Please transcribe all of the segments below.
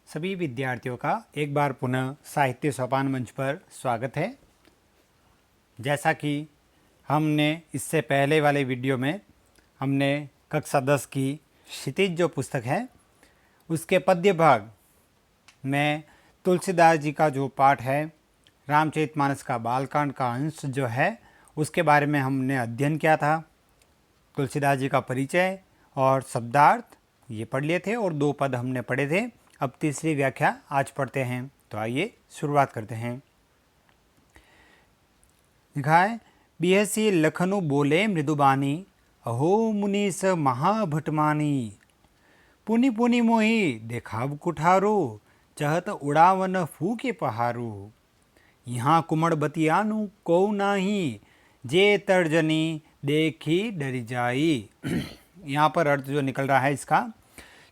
सभी विद्यार्थियों का एक बार पुनः साहित्य सोपान मंच पर स्वागत है। जैसा कि हमने इससे पहले वाले वीडियो में हमने कक्षा 10 की क्षितिज जो पुस्तक है उसके पद्य भाग में तुलसीदास जी का जो पाठ है रामचरितमानस का बालकांड का अंश जो है उसके बारे में हमने अध्ययन किया था। तुलसीदास जी का परिचय और शब्दार्थ ये पढ़ लिए थे और 2 पद हमने पढ़े थे। अब तीसरी व्याख्या आज पढ़ते हैं, तो आइए शुरुआत करते हैं। लिखा है, बिहसी लखनु बोले मृदुबानी, अहो मुनीस महाभटमानी, पुनि पुनि मोही देखाव कुठारो, चहत उड़ावन फूके पहारो, यहाँ कुमड़ बतियानु को नाही, जे तर्जनी देखी डरी जाई। यहाँ पर अर्थ जो निकल रहा है इसका,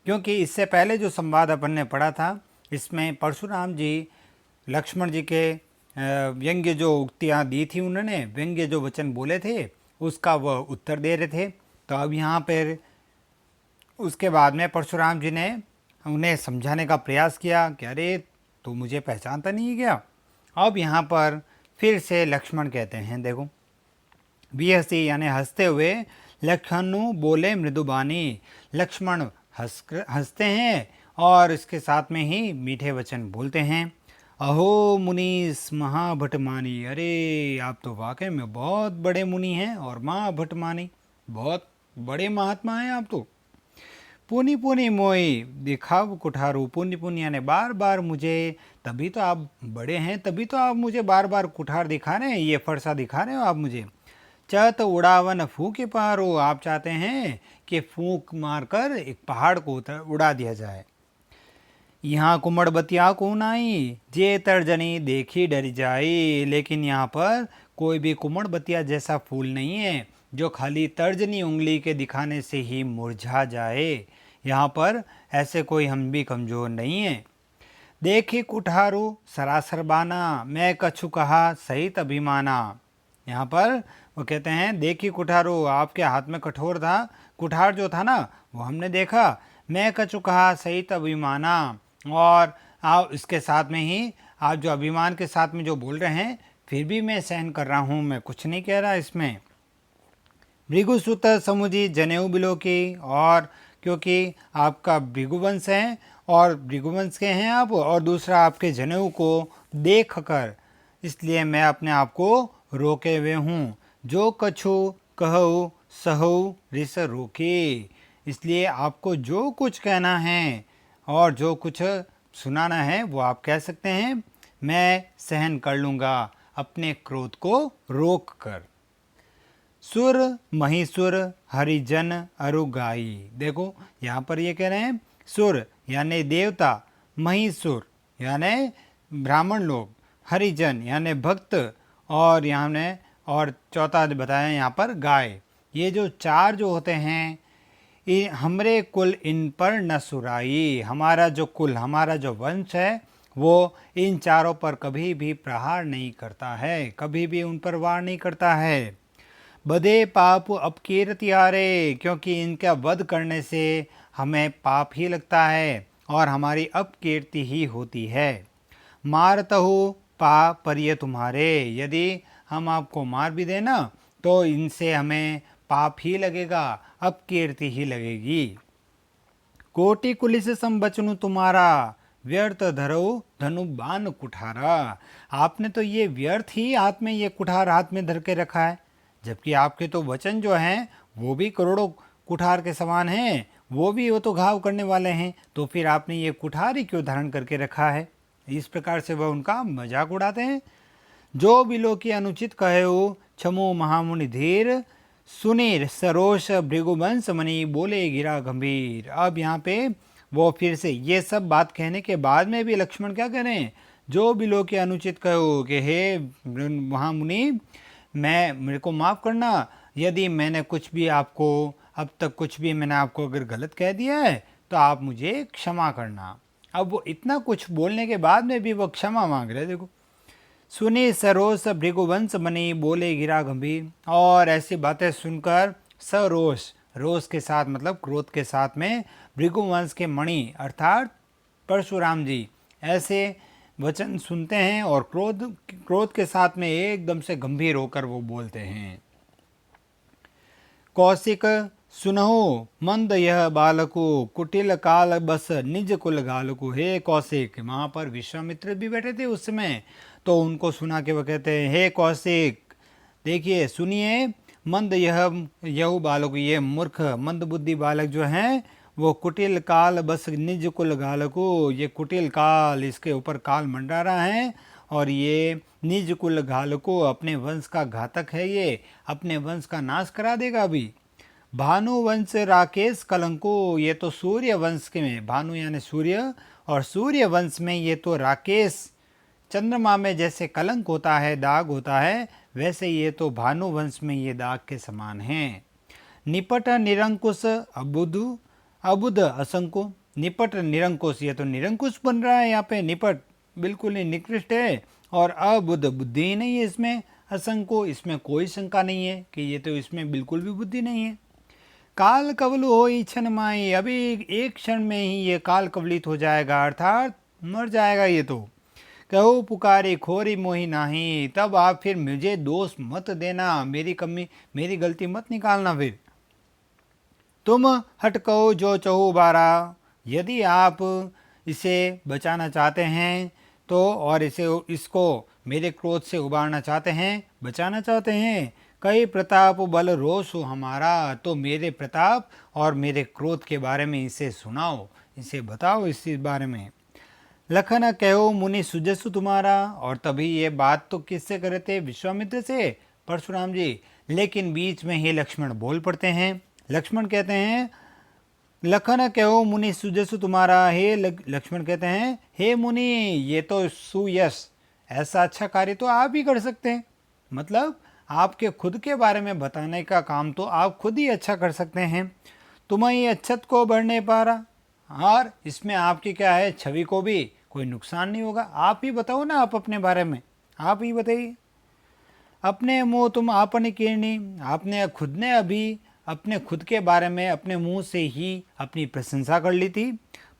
क्योंकि इससे पहले जो संवाद अपन ने पढ़ा था इसमें परशुराम जी लक्ष्मण जी के व्यंग्य जो उक्तियाँ दी थी, उन्होंने व्यंग्य जो वचन बोले थे उसका वह उत्तर दे रहे थे। तो अब यहाँ पर उसके बाद में परशुराम जी ने उन्हें समझाने का प्रयास किया कि अरे तू मुझे पहचानता नहीं गया। अब यहाँ पर फिर से लक्ष्मण कहते हैं, देखो बिहसी यानी हंसते हुए, लखनु बोले मृदुबानी, लक्ष्मण हंसते हैं और इसके साथ में ही मीठे वचन बोलते हैं। अहो मुनीस महाभटमानी, अरे आप तो वाकई में बहुत बड़े मुनि हैं और महाभटमानी बहुत बड़े महात्मा हैं आप तो। पुनि पुनि मोई दिखाव कुठारू, पुनि पुनि यानी बार बार मुझे, तभी तो आप बड़े हैं, तभी तो आप मुझे बार बार कुठार दिखा रहे हैं, ये फरसा दिखा रहे हो आप मुझे। चत उड़ावन फूके पहाड़ो, आप चाहते हैं कि फूंक मारकर एक पहाड़ को उड़ा दिया जाए। यहाँ कुमड़ बतिया को नाई, जे तर्जनी देखी डर जाई, लेकिन यहाँ पर कोई भी कुमड़ बतिया जैसा फूल नहीं है जो खाली तर्जनी उंगली के दिखाने से ही मुरझा जाए। यहाँ पर ऐसे कोई हम भी कमज़ोर नहीं है। देखी कुठारू सरासर बाना, मैं कछु कहा सहित अभिमाना। यहाँ पर वो कहते हैं, देखी कुठारो, आपके हाथ में कठोर था, कुठार जो था ना वो हमने देखा, मैं कछु कहा सहित अभिमाना, और आप इसके साथ में ही आप जो अभिमान के साथ में जो बोल रहे हैं फिर भी मैं सहन कर रहा हूँ, मैं कुछ नहीं कह रहा इसमें। भृगुसुत समुझी जनेऊ बिलो की, और क्योंकि आपका भृगुवंश है और भृगुवंश के हैं आप, और दूसरा आपके जनेऊ को देख कर इसलिए मैं अपने आप को रोके हुए हूँ। जो कछु कहू सहु रिस रोके, इसलिए आपको जो कुछ कहना है और जो कुछ सुनाना है वो आप कह सकते हैं, मैं सहन कर लूँगा अपने क्रोध को रोक कर। सुर महिसुर हरिजन अरुगाई, देखो यहाँ पर ये कह रहे हैं सुर यानी देवता, महिसुर यानी ब्राह्मण लोग, हरिजन यानी भक्त, और यहाँ ने और चौथा बताया यहाँ पर गाय। ये जो 4 जो होते हैं, हमरे कुल इन पर न सुराई, हमारा जो कुल, हमारा जो वंश है वो इन 4 पर कभी भी प्रहार नहीं करता है, कभी भी उन पर वार नहीं करता है। बदे पाप अपकीर्ति आरे, क्योंकि इनका वध करने से हमें पाप ही लगता है और हमारी अपकीर्ति ही होती है। मारतहु पा परिय तुम्हारे, यदि हम आपको मार भी देना तो इनसे हमें पाप ही लगेगा, अपकीर्ति ही लगेगी। कोटि कुलिस संबचनु तुम्हारा, व्यर्थ धरो धनु बाण कुठारा, आपने तो ये व्यर्थ ही हाथ में, ये कुठार हाथ में धर के रखा है, जबकि आपके तो वचन जो हैं वो भी करोड़ों कुठार के समान हैं, वो तो घाव करने वाले हैं, तो फिर आपने ये कुठार ही क्यों धारण करके रखा है। इस प्रकार से वह उनका मजाक उड़ाते हैं। जो बिलो की अनुचित कहे हो, क्षमो महामुनि धीर, सुनीर सरोष भृगुवंश मणि, बोले गिरा गंभीर। अब यहाँ पे वो फिर से ये सब बात कहने के बाद में भी लक्ष्मण क्या कह रहे हैं, जो बिलो के अनुचित कहो कि हे महामुनि, मेरे को माफ़ करना, यदि मैंने कुछ भी आपको अब तक कुछ भी मैंने आपको अगर गलत कह दिया है तो आप मुझे क्षमा करना। अब वो इतना कुछ बोलने के बाद में भी वो क्षमा मांग रहे हैं। देखो, सुनी सरोस भृगुवंश मणि, बोले गिरा गंभीर, और ऐसी बातें सुनकर सरोष, रोष के साथ मतलब क्रोध के साथ में, भृगुवंश के मणि अर्थात परशुराम जी ऐसे वचन सुनते हैं और क्रोध के साथ में एकदम से गंभीर होकर वो बोलते हैं। कौशिक सुनहो मंद यह बालको, कुटिल काल बस निज कुल गालको। हे कौशिक, वहाँ पर विश्वामित्र भी बैठे थे उस समय, तो उनको सुना के वो कहते हैं, हे कौशिक देखिए सुनिए, मंद यह बालक, ये मूर्ख मंद बुद्धि बालक जो हैं वो कुटिल काल बस निज कुल गालको, ये कुटिल काल इसके ऊपर काल मंडरा रहा है और ये निज कुल घालको अपने वंश का घातक है, ये अपने वंश का नाश करा देगा अभी। भानु वंश राकेश कलंको, ये तो सूर्य वंश के में, भानु यानी सूर्य, और सूर्य वंश में ये तो राकेश चंद्रमा में जैसे कलंक होता है, दाग होता है, वैसे ये तो भानु वंश में ये दाग के समान हैं। निपट निरंकुश अबुध असंको, निपट निरंकुश, ये तो निरंकुश बन रहा है यहाँ पे, निपट बिल्कुल ही निकृष्ट है और अबुद्ध, बुद्धि ही नहीं है इसमें, असंको इसमें कोई शंका नहीं है कि ये तो इसमें बिल्कुल भी बुद्धि नहीं है। काल कवलु हो क्षण माई, अभी एक क्षण में ही ये काल कवलित हो जाएगा, अर्थात मर जाएगा ये तो। कहो पुकारे खोरी मोही नाही, तब आप फिर मुझे दोष मत देना, मेरी कमी मेरी गलती मत निकालना। फिर तुम हटको जो चहो बारा, यदि आप इसे बचाना चाहते हैं तो, और इसको मेरे क्रोध से उबारना चाहते हैं, बचाना चाहते हैं, कई प्रताप बल रोष हो हमारा, तो मेरे प्रताप और मेरे क्रोध के बारे में इसे सुनाओ, इसे बताओ इस बारे में। लखन कहो मुनि सुजसु तुम्हारा, और तभी ये बात तो किससे करे थे, विश्वामित्र से, परशुराम जी, लेकिन बीच में ही लक्ष्मण बोल पड़ते हैं। लक्ष्मण कहते हैं, लखन कहो मुनि सुजसु तुम्हारा, हे लक्ष्मण कहते हैं, हे मुनि ये तो सुयश, ऐसा अच्छा कार्य तो आप ही कर सकते हैं, मतलब आपके खुद के बारे में बताने का काम तो आप खुद ही अच्छा कर सकते हैं। तुम्हें अच्छत को बढ़ने पा रहा, और इसमें आपकी क्या है, छवि को भी कोई नुकसान नहीं होगा। आप ही बताओ ना, आप अपने बारे में आप ही बताइए। अपने मुँह तुम आपने किरनी, आपने खुद ने अभी अपने खुद के बारे में अपने मुंह से ही अपनी प्रशंसा कर ली थी।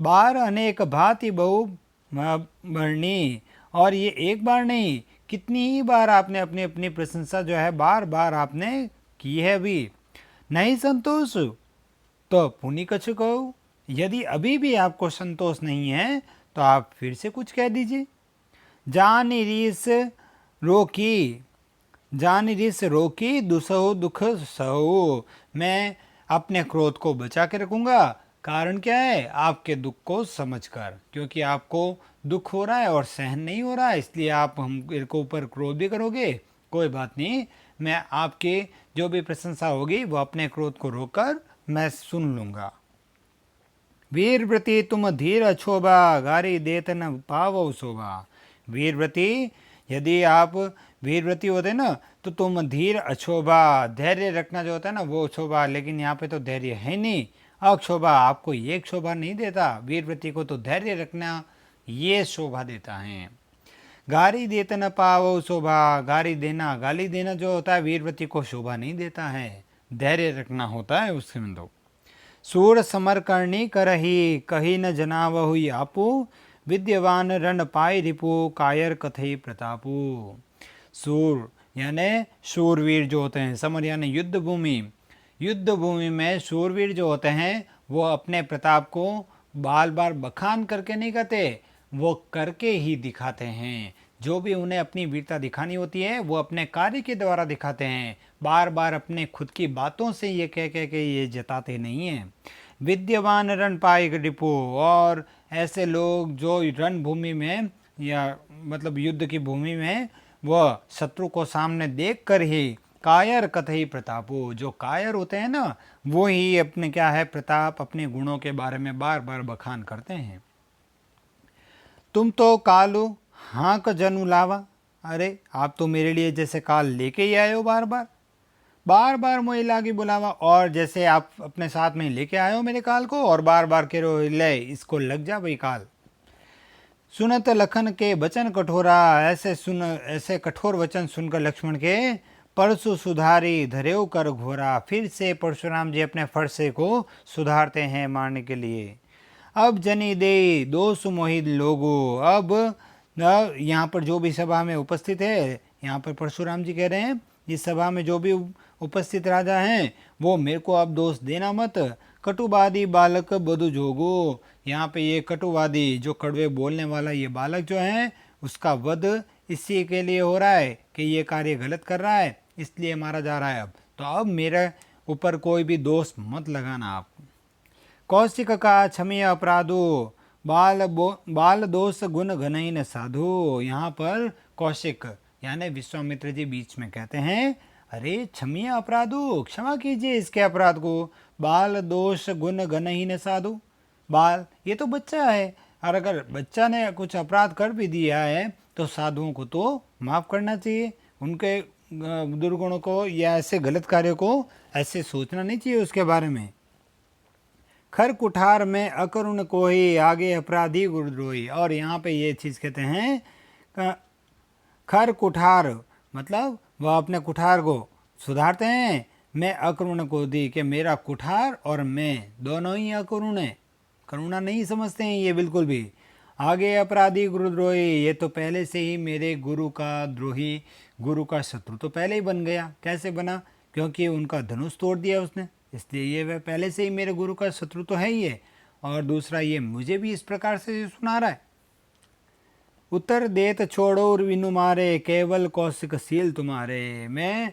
बार अनेक भांति बहु वर्णी, और ये एक बार नहीं, कितनी ही बार आपने अपनी अपनी प्रशंसा जो है बार बार आपने की है। अभी नहीं संतोष तो पुनि कछु कहो, यदि अभी भी आपको संतोष नहीं है तो आप फिर से कुछ कह दीजिए। जान रिस रोकी दुसहो दुख सहो, मैं अपने क्रोध को बचा के रखूँगा। कारण क्या है, आपके दुख को समझकर, क्योंकि आपको दुख हो रहा है और सहन नहीं हो रहा है, इसलिए आप मेरे को ऊपर क्रोध भी करोगे, कोई बात नहीं, मैं आपके जो भी प्रशंसा होगी वो अपने क्रोध को रोककर मैं सुन लूँगा। वीरव्रती तुम धीर अछोभा, गारी देत न पावो शोभा। वीरव्रती, यदि आप वीरव्रती होते ना तो तुम धीर अक्षोभा, धैर्य रखना जो होता है ना वो शोभा, लेकिन यहाँ पे तो धैर्य है नहीं, अक्षोभा आपको ये शोभा नहीं देता, वीरव्रती को तो धैर्य रखना ये शोभा देता है। गारी देते न पावो शोभा, गाली देना जो होता है वीरव्रती को शोभा नहीं देता है, धैर्य रखना होता है उसमें। तो सूर समर करनी करही, कही न जनावहु आपू, विद्यवान रण पाई रिपु, कायर कथई प्रतापु। सूर यानी शूरवीर जो होते हैं, समर यानी युद्ध भूमि में शूरवीर जो होते हैं वो अपने प्रताप को बार बार बखान करके नहीं कहते, वो करके ही दिखाते हैं। जो भी उन्हें अपनी वीरता दिखानी होती है वो अपने कार्य के द्वारा दिखाते हैं, बार बार अपने खुद की बातों से ये कह के ये जताते नहीं हैं। विद्यवान रण पाई रिपु, और ऐसे लोग जो रणभूमि में या मतलब युद्ध की भूमि में वह शत्रु को सामने देखकर ही कायर कथई प्रतापो, जो कायर होते हैं ना वो ही अपने क्या है प्रताप, अपने गुणों के बारे में बार बार बखान करते हैं। तुम तो कालू हाँक जनु लावा, अरे आप तो मेरे लिए जैसे काल लेके ही आए हो, बार बार मोहि लागी बुलावा, और जैसे आप अपने साथ में लेके आए हो मेरे काल को और बार बार कह रहे हो ले इसको लग जा भाई काल। सुनत लखन के वचन कठोरा, ऐसे कठोर वचन सुनकर लक्ष्मण के परशु सुधारी धरेव कर घोरा, फिर से परशुराम जी अपने फरसे को सुधारते हैं मारने के लिए। अब जनी दे दोष मोहित लोगो। अब यहाँ पर जो भी सभा में उपस्थित है, यहाँ पर परशुराम जी कह रहे हैं इस सभा में जो भी उपस्थित राजा हैं वो मेरे को अब दोष देना मत। कटुवादी बालक बधु जोगो। यहाँ पे ये कटुवादी जो कड़वे बोलने वाला ये बालक जो है उसका वध इसी के लिए हो रहा है कि ये कार्य गलत कर रहा है, इसलिए मारा जा रहा है। अब तो अब मेरे ऊपर कोई भी दोष मत लगाना आप। कौशिक का क्षमीय अपराधो बाल दोष गुण घनहीन साधु। यहाँ पर कौशिक यानी विश्वामित्र जी बीच में कहते हैं अरे क्षमीय अपराधो, क्षमा कीजिए इसके अपराध को। बाल दोष गुण घनहीन साधु, बाल ये तो बच्चा है, और अगर बच्चा ने कुछ अपराध कर भी दिया है तो साधुओं को तो माफ़ करना चाहिए, उनके दुर्गुणों को या ऐसे गलत कार्य को ऐसे सोचना नहीं चाहिए उसके बारे में। खर कुठार में अकरुण कोई आगे अपराधी गुरुद्रोही। और यहाँ पे ये चीज़ कहते हैं खर कुठार मतलब वह अपने कुठार को सुधारते हैं। मैं अकरुण को दी कि मेरा कुठार और मैं दोनों ही अकरुण है, करुणा नहीं समझते हैं ये बिल्कुल भी। आगे अपराधी गुरुद्रोही, ये तो पहले से ही मेरे गुरु का द्रोही, गुरु का शत्रु तो पहले ही बन गया। कैसे बना? क्योंकि उनका धनुष तोड़ दिया उसने, इसलिए ये वह पहले से ही मेरे गुरु का शत्रु तो है ही है। और दूसरा ये मुझे भी इस प्रकार से सुना रहा है। उत्तर देत छोड़ो विनु मारे केवल कौशिक सील तुम्हारे। मैं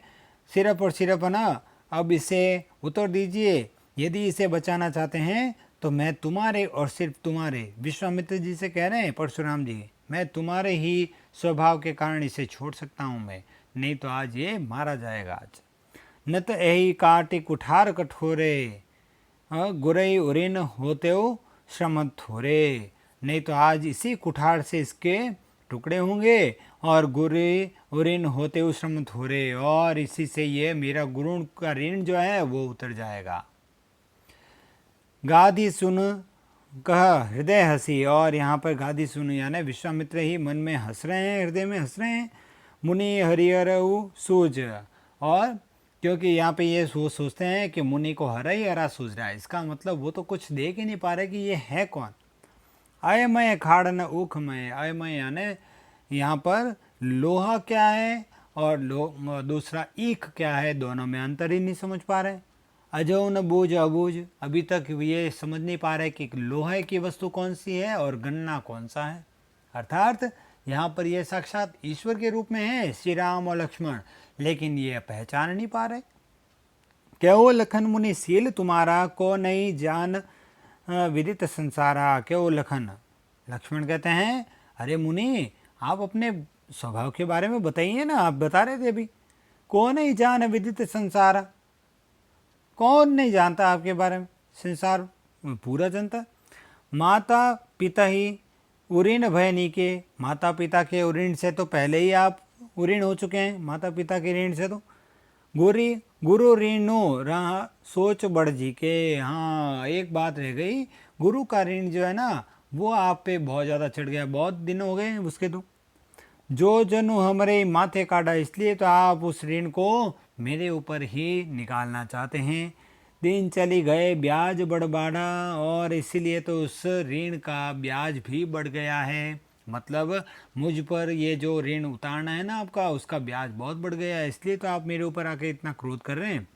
सिर्फ और सिर्फ ना अब इसे उत्तर दीजिए, यदि इसे बचाना चाहते हैं तो मैं तुम्हारे और सिर्फ तुम्हारे, विश्वामित्र जी से कह रहे हैं परशुराम जी, मैं तुम्हारे ही स्वभाव के कारण इसे छोड़ सकता हूँ मैं, नहीं तो आज ये मारा जाएगा। आज न तो यही काटे कुठार कठोरे गुरई उरिन होते हो श्रम थोरे। नहीं तो आज इसी कुठार से इसके टुकड़े होंगे और गुरे उरिन होते हो श्रम थोरे, और इसी से ये मेरा गुरु का ऋण जो है वो उतर जाएगा। गाधी सुन कह हृदय हंसी। और यहाँ पर गाधी सुन यानी विश्वामित्र ही मन में हंस रहे हैं, हृदय में हंस रहे हैं। मुनि हरिहरऊ सूझ, और क्योंकि यहाँ पे ये सोचते हैं कि मुनि को हरा ही हरा सूझ रहा है, इसका मतलब वो तो कुछ देख ही नहीं पा रहे कि ये है कौन। अयमय खाड़ न ऊखमय। अयमय यानी यहाँ पर लोहा क्या है और दूसरा ईख क्या है, दोनों में अंतर ही नहीं समझ पा रहे। अजो न बूझ अबूझ, अभी तक ये समझ नहीं पा रहे कि लोहे की वस्तु कौन सी है और गन्ना कौन सा है। अर्थात यहाँ पर ये साक्षात ईश्वर के रूप में है श्री राम और लक्ष्मण, लेकिन ये पहचान नहीं पा रहे। क्यों लखन मुनि सील तुम्हारा को नहीं जान विदित संसारा। क्यों लखन, लक्ष्मण कहते हैं अरे मुनि आप अपने स्वभाव के बारे में बताइए ना, आप बता रहे थे अभी। कौन नहीं जान विदित संसारा, कौन नहीं जानता आपके बारे में, संसार पूरा जनता। माता पिता ही उऋण भय के, माता पिता के ऋण से तो पहले ही आप उऋण हो चुके हैं, माता पिता के ऋण से तो। गुरु ऋणो रहा सोच बढ़ जी के। हाँ एक बात रह गई, गुरु का ऋण जो है ना वो आप पे बहुत ज़्यादा चढ़ गया, बहुत दिन हो गए उसके तो। जो जनु हमारे माथे काटा, इसलिए तो आप उस ऋण को मेरे ऊपर ही निकालना चाहते हैं। दिन चली गए ब्याज बढ़ बाढ़ा, और इसीलिए तो उस ऋण का ब्याज भी बढ़ गया है। मतलब मुझ पर ये जो ऋण उतारना है ना आपका, उसका ब्याज बहुत बढ़ गया है, इसलिए तो आप मेरे ऊपर आके इतना क्रोध कर रहे हैं।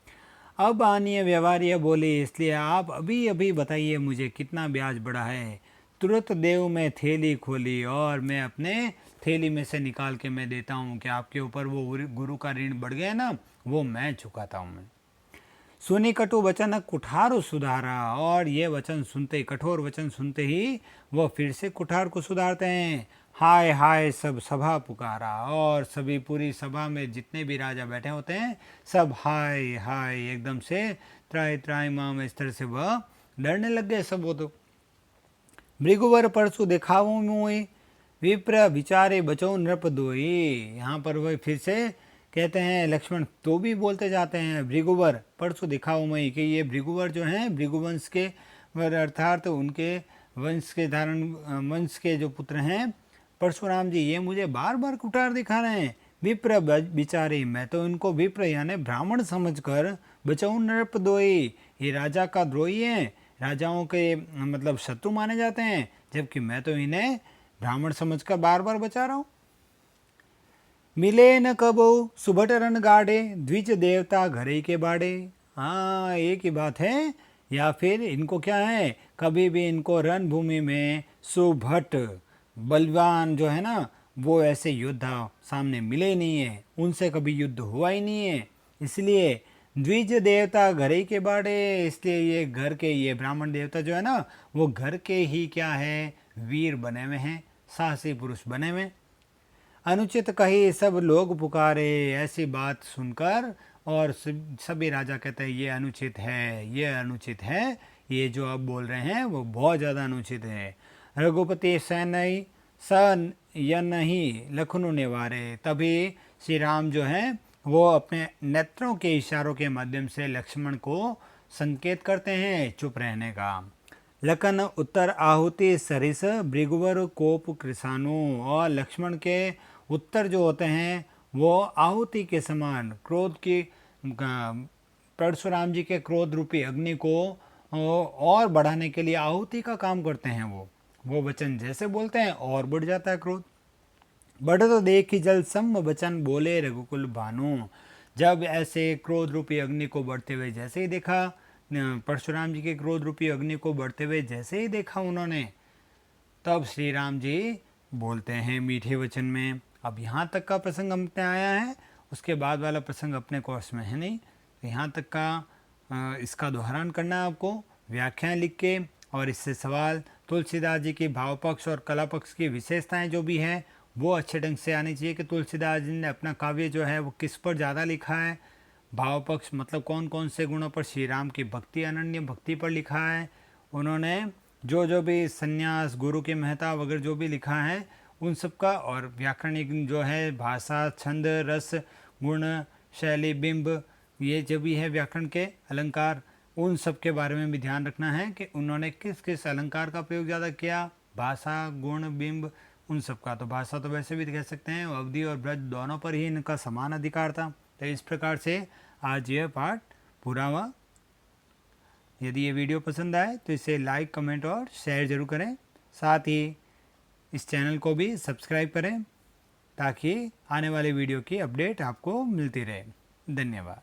अब आनिए व्यवहार्य बोले, इसलिए आप अभी अभी बताइए मुझे कितना ब्याज बढ़ा है। तुरंत देव में थैली खोली, और मैं अपने थैली में से निकाल के मैं देता हूँ कि आपके ऊपर वो गुरु का ऋण बढ़ गया ना, वो मैं चुकाता हूँ। मैं सुनी कटु वचन कुठार सुधारा, और ये वचन सुनते, कठोर वचन सुनते ही वो फिर से कुठार को सुधारते हैं। हाय हाय सब सभा पुकारा, और सभी पूरी सभा में जितने भी राजा बैठे होते हैं सब हाय हाय एकदम से त्राय त्राय माम, इस तरह से वह डरने लग गए सब। वो तो भृगुवर परसु दिखाओ मुई विप्र विचारे बचो नृप दोई। यहाँ पर वह फिर से कहते हैं, लक्ष्मण तो भी बोलते जाते हैं भृगुवर परसु दिखाओ मई, कि ये भृगुवर जो हैं भृगुवंश के अर्थात उनके वंश के धारण वंश के जो पुत्र हैं परशुराम जी, ये मुझे बार बार कुठार दिखा रहे हैं। विप्र बिचारी, मैं तो इनको विप्र यानी ब्राह्मण समझकर बचाऊं नृप दोई, ये राजा का द्रोही है, राजाओं के मतलब शत्रु माने जाते हैं, जबकि मैं तो इन्हें ब्राह्मण समझकर बार बार बचा रहा हूँ। मिले न कबो सुभट रन गाड़े, द्विज देवता घरे के बाड़े। हाँ, एक ही बात है। या फिर इनको क्या है, कभी भी इनको रणभूमि में सुभट बलवान जो है ना, वो ऐसे योद्धा सामने मिले ही नहीं है, उनसे कभी युद्ध हुआ ही नहीं है। इसलिए द्विज देवता घरे के बाड़े, इसलिए ये घर के, ये ब्राह्मण देवता जो है ना, वो घर के ही क्या है, वीर बने हुए हैं, साहसी पुरुष बने हुए। अनुचित कही सब लोग पुकारे, ऐसी बात सुनकर और सभी राजा कहते हैं ये अनुचित है, ये अनुचित है, ये जो आप बोल रहे हैं वो बहुत ज़्यादा अनुचित है। रघुपति सैनई सन या नहीं लखनऊ निवारे। तभी श्री राम जो हैं वो अपने नेत्रों के इशारों के माध्यम से लक्ष्मण को संकेत करते हैं चुप रहने का। लखन उत्तर आहुति सरिस भृगुवर कोप कृषाणु। और लक्ष्मण के उत्तर जो होते हैं वो आहुति के समान क्रोध की, परशुराम जी के क्रोध रूपी अग्नि को और बढ़ाने के लिए आहुति का काम करते हैं। वो वचन जैसे बोलते हैं और बढ़ जाता है क्रोध। बढ़ तो देखी जल सम वचन बोले रघुकुल भानु। जब ऐसे क्रोध रूपी अग्नि को बढ़ते हुए जैसे ही देखा, परशुराम जी के क्रोध रूपी अग्नि को बढ़ते हुए जैसे ही देखा उन्होंने, तब श्री राम जी बोलते हैं मीठे वचन में। अब यहाँ तक का प्रसंग हमने आया है, उसके बाद वाला प्रसंग अपने कोर्स में है नहीं, तो यहाँ तक का इसका दोहरान करना है आपको, व्याख्याएं लिख के, और इससे सवाल तुलसीदास जी की भाव पक्ष और कला पक्ष की विशेषताएं जो भी हैं वो अच्छे ढंग से आनी चाहिए कि तुलसीदास जी ने अपना काव्य जो है वो किस पर ज़्यादा लिखा है, भाव पक्ष मतलब कौन कौन से गुणों पर, श्री राम की भक्ति, अनन्य भक्ति पर लिखा है उन्होंने, जो भी संन्यास, गुरु की महत्ता वगैरह जो भी लिखा है उन सब का, और व्याकरणिक जो है भाषा, छंद, रस, गुण, शैली, बिंब, ये जो भी है व्याकरण के अलंकार, उन सब के बारे में भी ध्यान रखना है कि उन्होंने किस किस अलंकार का प्रयोग ज़्यादा किया, भाषा, गुण, बिंब, उन सब का। तो भाषा तो वैसे भी कह सकते हैं अवधि और ब्रज दोनों पर ही इनका समान अधिकार था। तो इस प्रकार से आज यह पाठ पूरा हुआ। यदि ये वीडियो पसंद आए तो इसे लाइक, कमेंट और शेयर ज़रूर करें। साथ ही इस चैनल को भी सब्सक्राइब करें ताकि आने वाले वीडियो की अपडेट आपको मिलती रहे। धन्यवाद।